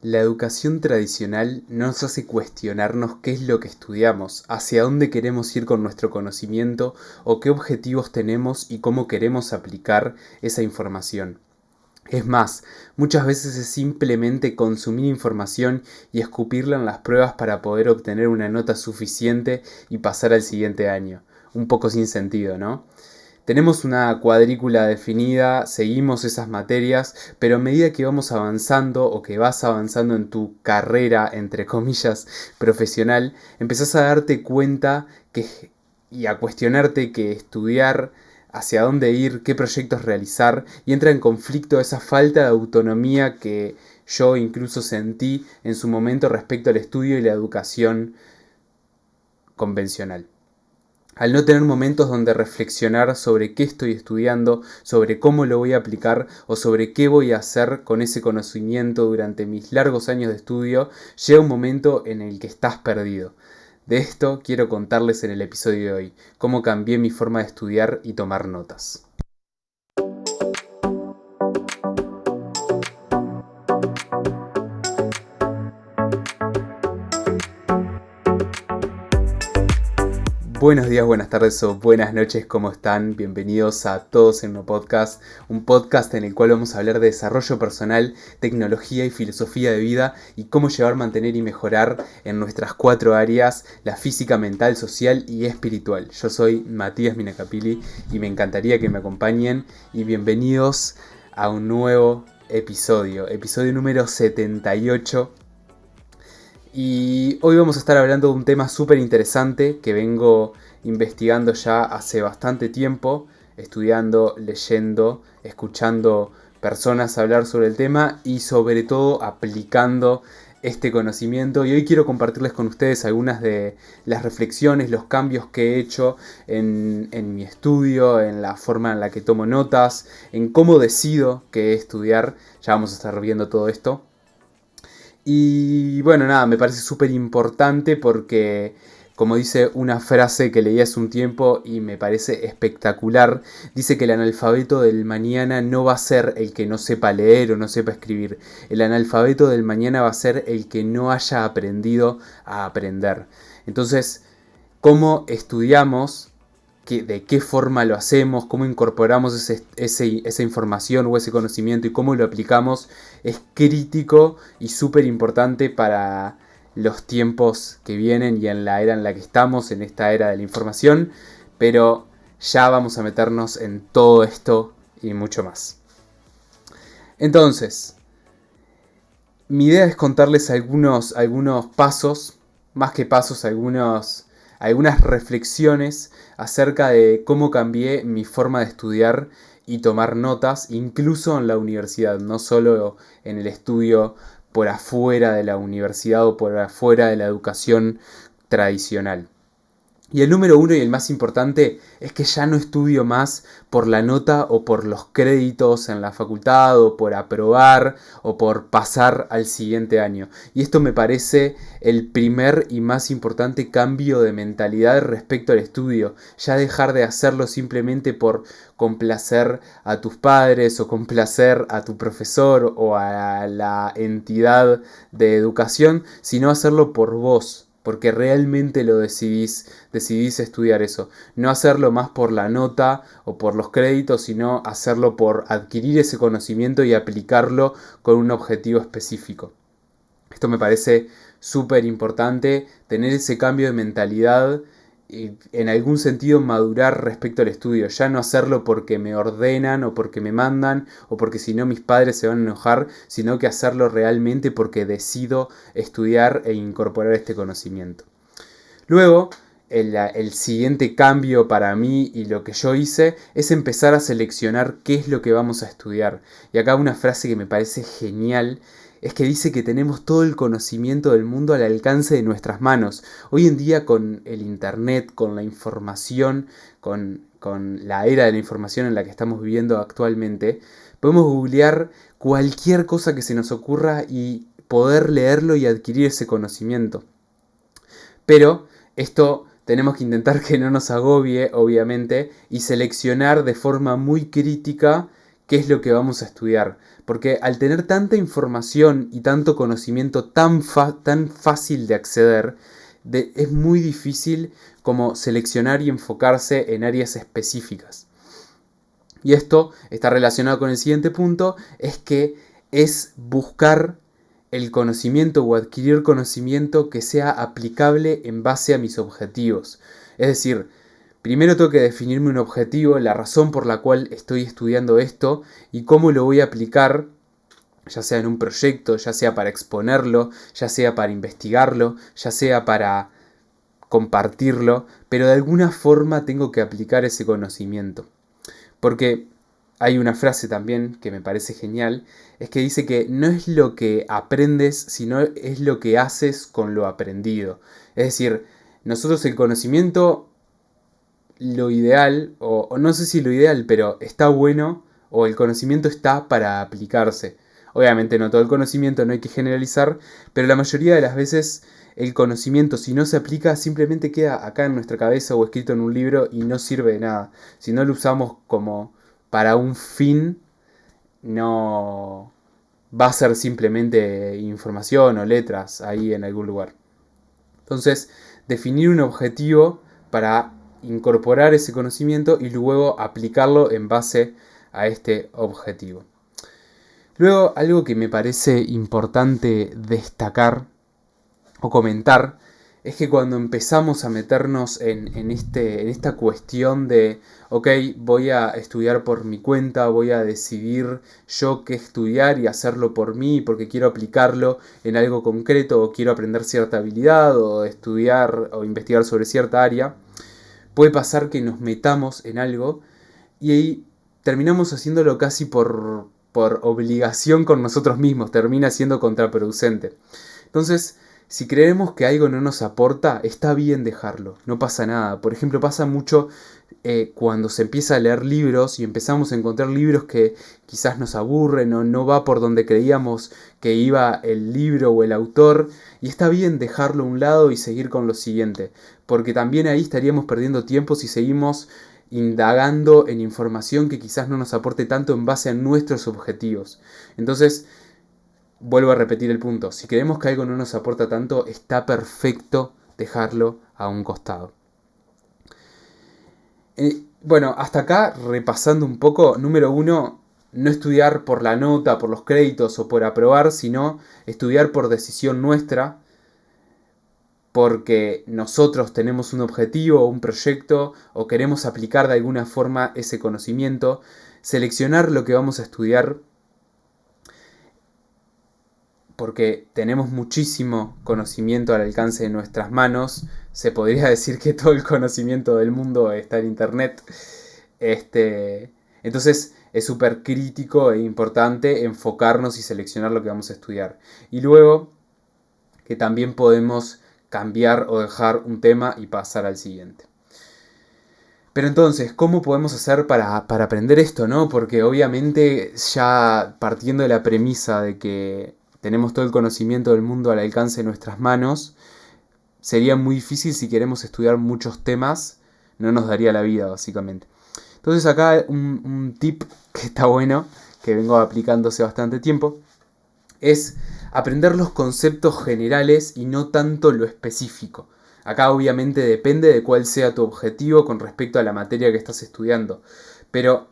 La educación tradicional nos hace cuestionarnos qué es lo que estudiamos, hacia dónde queremos ir con nuestro conocimiento o qué objetivos tenemos y cómo queremos aplicar esa información. Es más, muchas veces es simplemente consumir información y escupirla en las pruebas para poder obtener una nota suficiente y pasar al siguiente año. Un poco sin sentido, ¿no? Tenemos una cuadrícula definida, seguimos esas materias, pero a medida que vamos avanzando o que vas avanzando en tu carrera, entre comillas, profesional, empezás a darte cuenta y a cuestionarte que estudiar, hacia dónde ir, qué proyectos realizar, y entra en conflicto esa falta de autonomía que yo incluso sentí en su momento respecto al estudio y la educación convencional. Al no tener momentos donde reflexionar sobre qué estoy estudiando, sobre cómo lo voy a aplicar o sobre qué voy a hacer con ese conocimiento durante mis largos años de estudio, llega un momento en el que estás perdido. De esto quiero contarles en el episodio de hoy, cómo cambié mi forma de estudiar y tomar notas. Buenos días, buenas tardes o buenas noches, ¿cómo están? Bienvenidos a Todos en un podcast en el cual vamos a hablar de desarrollo personal, tecnología y filosofía de vida y cómo llevar, mantener y mejorar en nuestras 4 áreas, la física, mental, social y espiritual. Yo soy Matías Minacapili y me encantaría que me acompañen y bienvenidos a un nuevo episodio número 78. Y hoy vamos a estar hablando de un tema súper interesante que vengo investigando ya hace bastante tiempo, estudiando, leyendo, escuchando personas hablar sobre el tema y sobre todo aplicando este conocimiento. Y hoy quiero compartirles con ustedes algunas de las reflexiones, los cambios que he hecho en mi estudio, en la forma en la que tomo notas, en cómo decido qué estudiar. Ya vamos a estar viendo todo esto. Y bueno, nada, me parece súper importante porque, como dice una frase que leí hace un tiempo y me parece espectacular, dice que el analfabeto del mañana no va a ser el que no sepa leer o no sepa escribir. El analfabeto del mañana va a ser el que no haya aprendido a aprender. Entonces, ¿cómo estudiamos? De qué forma lo hacemos, cómo incorporamos esa información o ese conocimiento y cómo lo aplicamos es crítico y súper importante para los tiempos que vienen y en la era en la que estamos, en esta era de la información, pero ya vamos a meternos en todo esto y mucho más. Entonces, mi idea es contarles algunos pasos, más que pasos, algunas reflexiones acerca de cómo cambié mi forma de estudiar y tomar notas, incluso en la universidad, no solo en el estudio por afuera de la universidad o por afuera de la educación tradicional. Y el número 1 y el más importante es que ya no estudio más por la nota o por los créditos en la facultad o por aprobar o por pasar al siguiente año. Y esto me parece el primer y más importante cambio de mentalidad respecto al estudio. Ya dejar de hacerlo simplemente por complacer a tus padres o complacer a tu profesor o a la entidad de educación, sino hacerlo por vos. Porque realmente lo decidís estudiar eso. No hacerlo más por la nota o por los créditos, sino hacerlo por adquirir ese conocimiento y aplicarlo con un objetivo específico. Esto me parece súper importante, tener ese cambio de mentalidad y en algún sentido madurar respecto al estudio, ya no hacerlo porque me ordenan o porque me mandan o porque si no mis padres se van a enojar, sino que hacerlo realmente porque decido estudiar e incorporar este conocimiento. Luego, el siguiente cambio para mí y lo que yo hice es empezar a seleccionar qué es lo que vamos a estudiar. Y acá una frase que me parece genial es que dice que tenemos todo el conocimiento del mundo al alcance de nuestras manos. Hoy en día con el internet, con la información, con la era de la información en la que estamos viviendo actualmente, podemos googlear cualquier cosa que se nos ocurra y poder leerlo y adquirir ese conocimiento. Pero esto tenemos que intentar que no nos agobie, obviamente, y seleccionar de forma muy crítica qué es lo que vamos a estudiar. Porque al tener tanta información y tanto conocimiento tan fácil de acceder, es muy difícil como seleccionar y enfocarse en áreas específicas. Y esto está relacionado con el siguiente punto, es que es buscar el conocimiento o adquirir conocimiento que sea aplicable en base a mis objetivos. Es decir, primero tengo que definirme un objetivo, la razón por la cual estoy estudiando esto y cómo lo voy a aplicar, ya sea en un proyecto, ya sea para exponerlo, ya sea para investigarlo, ya sea para compartirlo, pero de alguna forma tengo que aplicar ese conocimiento. Porque hay una frase también que me parece genial, es que dice que no es lo que aprendes, sino es lo que haces con lo aprendido. Es decir, nosotros el conocimiento, lo ideal, o no sé si lo ideal, pero está bueno, o el conocimiento está para aplicarse. Obviamente no todo el conocimiento, no hay que generalizar, pero la mayoría de las veces el conocimiento, si no se aplica, simplemente queda acá en nuestra cabeza o escrito en un libro y no sirve de nada. Si no lo usamos como para un fin, no va a ser simplemente información o letras ahí en algún lugar. Entonces, definir un objetivo para incorporar ese conocimiento y luego aplicarlo en base a este objetivo. Luego, algo que me parece importante destacar o comentar es que cuando empezamos a meternos en esta cuestión de, ok, voy a estudiar por mi cuenta, voy a decidir yo qué estudiar y hacerlo por mí porque quiero aplicarlo en algo concreto o quiero aprender cierta habilidad o estudiar o investigar sobre cierta área, puede pasar que nos metamos en algo y ahí terminamos haciéndolo casi por obligación con nosotros mismos, termina siendo contraproducente. Entonces, si creemos que algo no nos aporta, está bien dejarlo, no pasa nada. Por ejemplo, pasa mucho cuando se empieza a leer libros y empezamos a encontrar libros que quizás nos aburren o no va por donde creíamos que iba el libro o el autor, y está bien dejarlo a un lado y seguir con lo siguiente, porque también ahí estaríamos perdiendo tiempo si seguimos indagando en información que quizás no nos aporte tanto en base a nuestros objetivos. Entonces, vuelvo a repetir el punto, si creemos que algo no nos aporta tanto, está perfecto dejarlo a un costado. Bueno, hasta acá repasando un poco, número 1, no estudiar por la nota, por los créditos o por aprobar, sino estudiar por decisión nuestra, porque nosotros tenemos un objetivo o un proyecto o queremos aplicar de alguna forma ese conocimiento, seleccionar lo que vamos a estudiar, porque tenemos muchísimo conocimiento al alcance de nuestras manos. Se podría decir que todo el conocimiento del mundo está en internet. Entonces es súper crítico e importante enfocarnos y seleccionar lo que vamos a estudiar. Y luego que también podemos cambiar o dejar un tema y pasar al siguiente. Pero entonces, ¿cómo podemos hacer para aprender esto, no? Porque obviamente ya partiendo de la premisa de que tenemos todo el conocimiento del mundo al alcance de nuestras manos, sería muy difícil si queremos estudiar muchos temas, no nos daría la vida básicamente. Entonces acá un tip que está bueno, que vengo aplicando hace bastante tiempo, es aprender los conceptos generales y no tanto lo específico. Acá obviamente depende de cuál sea tu objetivo con respecto a la materia que estás estudiando. Pero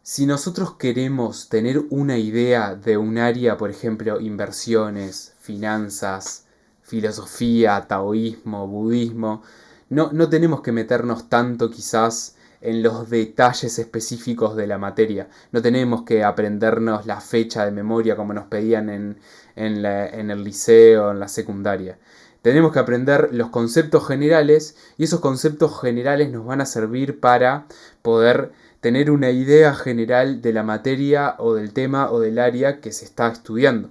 si nosotros queremos tener una idea de un área, por ejemplo, inversiones, finanzas, filosofía, taoísmo, budismo, no tenemos que meternos tanto quizás en los detalles específicos de la materia. No tenemos que aprendernos la fecha de memoria como nos pedían en el liceo, en la secundaria. Tenemos que aprender los conceptos generales y esos conceptos generales nos van a servir para poder tener una idea general de la materia o del tema o del área que se está estudiando.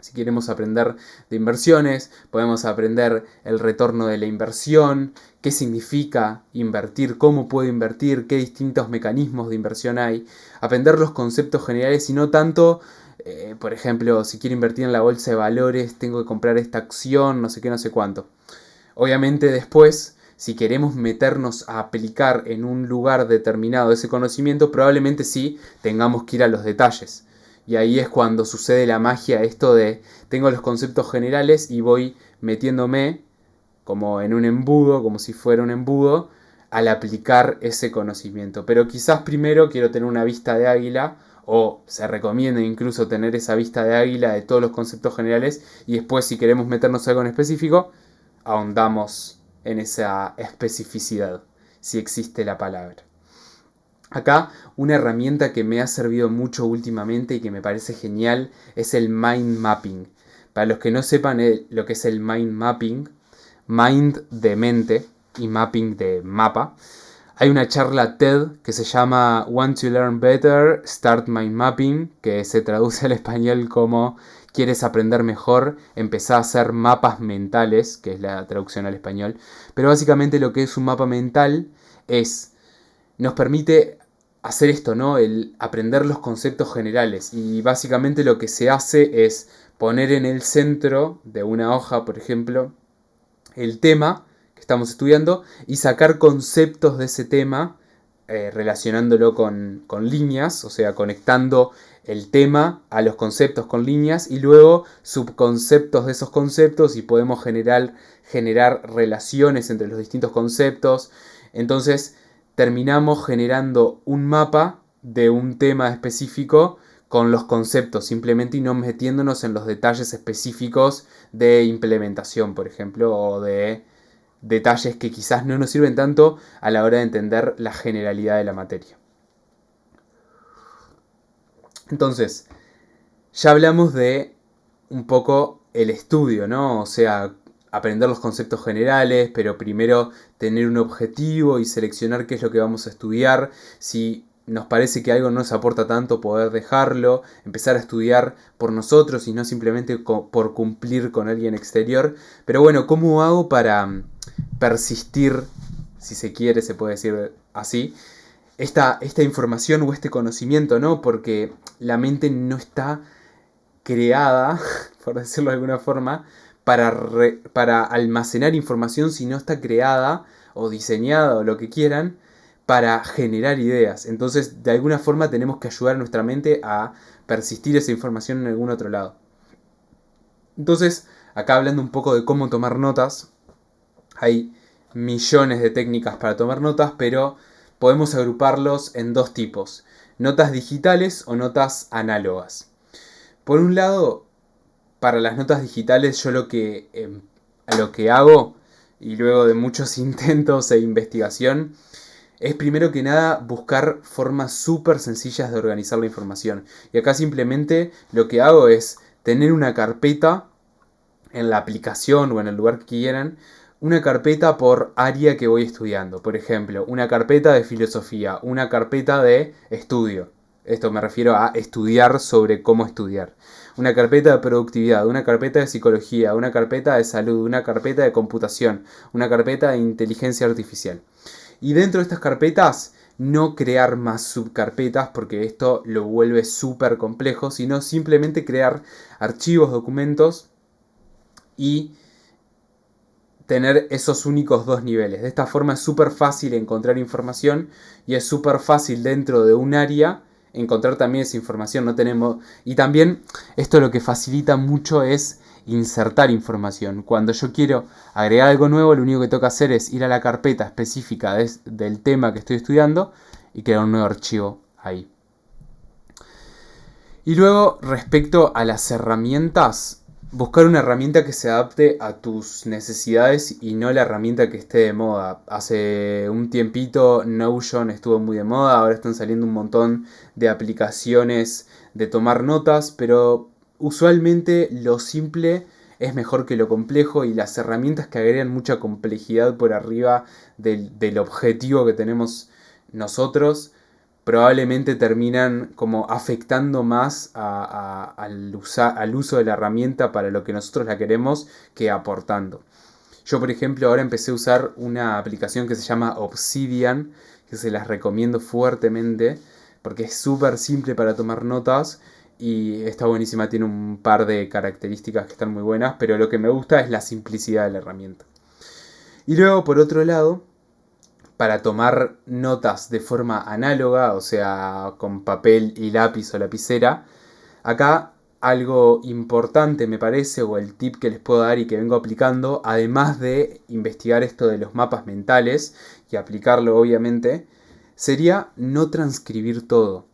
Si queremos aprender de inversiones, podemos aprender el retorno de la inversión, qué significa invertir, cómo puedo invertir, qué distintos mecanismos de inversión hay. Aprender los conceptos generales y no tanto, por ejemplo, si quiero invertir en la bolsa de valores, tengo que comprar esta acción, no sé qué, no sé cuánto. Obviamente después, si queremos meternos a aplicar en un lugar determinado ese conocimiento, probablemente sí tengamos que ir a los detalles. Y ahí es cuando sucede la magia, esto de tengo los conceptos generales y voy metiéndome como en un embudo, como si fuera un embudo, al aplicar ese conocimiento. Pero quizás primero quiero tener una vista de águila, o se recomienda incluso tener esa vista de águila de todos los conceptos generales, y después si queremos meternos algo en específico, ahondamos en esa especificidad, si existe la palabra. Acá una herramienta que me ha servido mucho últimamente y que me parece genial es el mind mapping. Para los que no sepan lo que es el mind mapping, mind de mente y mapping de mapa, hay una charla TED que se llama Want to Learn Better, Start Mind Mapping, que se traduce al español como ¿quieres aprender mejor? Empezá a hacer mapas mentales, que es la traducción al español. Pero básicamente lo que es un mapa mental nos permite hacer esto, ¿no? El aprender los conceptos generales. Y básicamente lo que se hace es poner en el centro de una hoja, por ejemplo, el tema que estamos estudiando y sacar conceptos de ese tema relacionándolo con líneas, o sea, conectando el tema a los conceptos con líneas y luego subconceptos de esos conceptos y podemos generar relaciones entre los distintos conceptos. Entonces terminamos generando un mapa de un tema específico con los conceptos simplemente y no metiéndonos en los detalles específicos de implementación, por ejemplo, o de detalles que quizás no nos sirven tanto a la hora de entender la generalidad de la materia. Entonces, ya hablamos de un poco el estudio, ¿no? O sea, aprender los conceptos generales, pero primero tener un objetivo y seleccionar qué es lo que vamos a estudiar. Si nos parece que algo no nos aporta tanto, poder dejarlo, empezar a estudiar por nosotros y no simplemente por cumplir con alguien exterior. Pero bueno, ¿cómo hago para persistir, si se quiere, se puede decir así, esta información o este conocimiento, ¿no? Porque la mente no está creada, por decirlo de alguna forma, para almacenar información, sino está creada o diseñada o lo que quieran para generar ideas. Entonces, de alguna forma tenemos que ayudar a nuestra mente a persistir esa información en algún otro lado. Entonces, acá hablando un poco de cómo tomar notas, hay millones de técnicas para tomar notas, pero podemos agruparlos en dos tipos: notas digitales o notas análogas. Por un lado, para las notas digitales yo lo que hago, y luego de muchos intentos e investigación, es primero que nada buscar formas súper sencillas de organizar la información. Y acá simplemente lo que hago es tener una carpeta en la aplicación o en el lugar que quieran, una carpeta por área que voy estudiando. Por ejemplo, una carpeta de filosofía, una carpeta de estudio. Esto me refiero a estudiar sobre cómo estudiar. Una carpeta de productividad, una carpeta de psicología, una carpeta de salud, una carpeta de computación, una carpeta de inteligencia artificial. Y dentro de estas carpetas no crear más subcarpetas porque esto lo vuelve súper complejo, sino simplemente crear archivos, documentos y tener esos únicos dos niveles. De esta forma es súper fácil encontrar información y es súper fácil dentro de un área encontrar también esa información. Y también esto lo que facilita mucho es insertar información. Cuando yo quiero agregar algo nuevo, lo único que tengo que hacer es ir a la carpeta específica del tema que estoy estudiando y crear un nuevo archivo ahí. Y luego, respecto a las herramientas, buscar una herramienta que se adapte a tus necesidades y no la herramienta que esté de moda. Hace un tiempito Notion estuvo muy de moda, ahora están saliendo un montón de aplicaciones de tomar notas, pero usualmente lo simple es mejor que lo complejo y las herramientas que agregan mucha complejidad por arriba del objetivo que tenemos nosotros probablemente terminan como afectando más al uso de la herramienta para lo que nosotros la queremos que aportando. Yo, por ejemplo, ahora empecé a usar una aplicación que se llama Obsidian, que se las recomiendo fuertemente, porque es súper simple para tomar notas y está buenísima, tiene un par de características que están muy buenas, pero lo que me gusta es la simplicidad de la herramienta. Y luego, por otro lado, para tomar notas de forma análoga, o sea, con papel y lápiz o lapicera, acá algo importante me parece, o el tip que les puedo dar y que vengo aplicando, además de investigar esto de los mapas mentales y aplicarlo obviamente, sería no transcribir todo.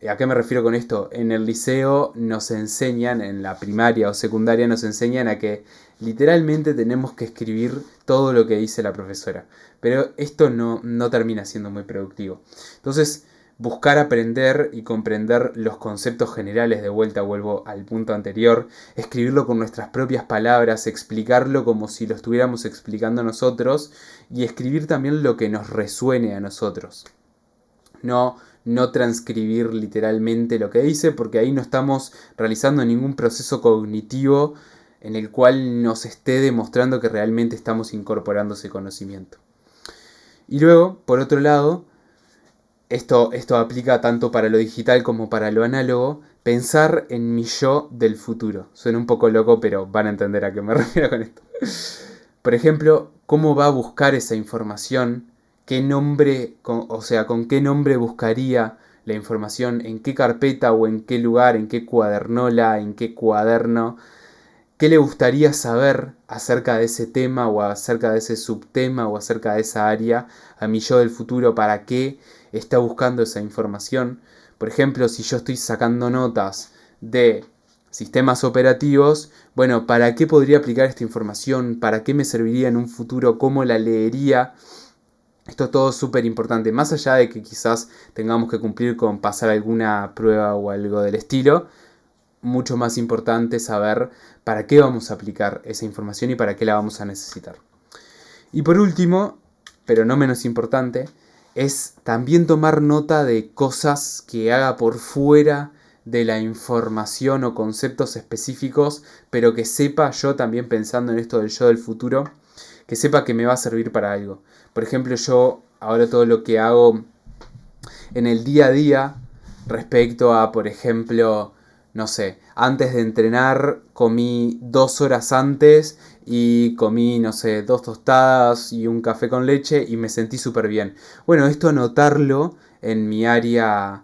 ¿A qué me refiero con esto? En el liceo nos enseñan, en la primaria o secundaria nos enseñan a que literalmente tenemos que escribir todo lo que dice la profesora. Pero esto no termina siendo muy productivo. Entonces, buscar aprender y comprender los conceptos generales, de vuelta vuelvo al punto anterior, escribirlo con nuestras propias palabras, explicarlo como si lo estuviéramos explicando nosotros y escribir también lo que nos resuene a nosotros. No transcribir literalmente lo que dice, porque ahí no estamos realizando ningún proceso cognitivo en el cual nos esté demostrando que realmente estamos incorporando ese conocimiento. Y luego, por otro lado, esto aplica tanto para lo digital como para lo análogo, pensar en mi yo del futuro. Suena un poco loco, pero van a entender a qué me refiero con esto. Por ejemplo, cómo va a buscar esa información, qué nombre, con qué nombre buscaría la información, en qué carpeta o en qué lugar, en qué cuadernola, en qué cuaderno, qué le gustaría saber acerca de ese tema o acerca de ese subtema o acerca de esa área a mi yo del futuro, para qué está buscando esa información. Por ejemplo, si yo estoy sacando notas de sistemas operativos, bueno, ¿para qué podría aplicar esta información? ¿Para qué me serviría en un futuro? ¿Cómo la leería? Esto todo es súper importante, más allá de que quizás tengamos que cumplir con pasar alguna prueba o algo del estilo, mucho más importante saber para qué vamos a aplicar esa información y para qué la vamos a necesitar. Y por último, pero no menos importante, es también tomar nota de cosas que haga por fuera de la información o conceptos específicos, pero que sepa yo también, pensando en esto del yo del futuro, que sepa que me va a servir para algo. Por ejemplo, yo ahora todo lo que hago en el día a día respecto a, por ejemplo, no sé, antes de entrenar comí 2 horas antes y comí, no sé, 2 tostadas y un café con leche y me sentí súper bien. Bueno, esto anotarlo en mi área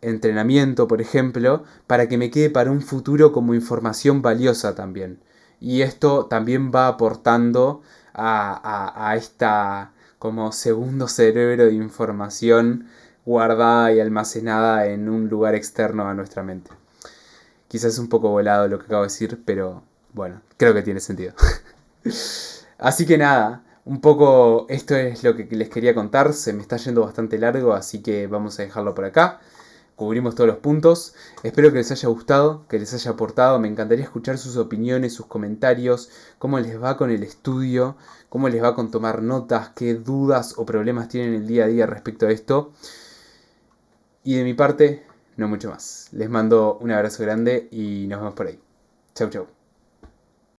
entrenamiento, por ejemplo, para que me quede para un futuro como información valiosa también. Y esto también va aportando a esta como segundo cerebro de información guardada y almacenada en un lugar externo a nuestra mente. Quizás es un poco volado lo que acabo de decir, pero bueno, creo que tiene sentido. Así que nada, un poco esto es lo que les quería contar. Se me está yendo bastante largo, así que vamos a dejarlo por acá. Cubrimos todos los puntos. Espero que les haya gustado, que les haya aportado. Me encantaría escuchar sus opiniones, sus comentarios, cómo les va con el estudio, cómo les va con tomar notas, qué dudas o problemas tienen el día a día respecto a esto. Y de mi parte, no mucho más. Les mando un abrazo grande y nos vemos por ahí. Chau, chau.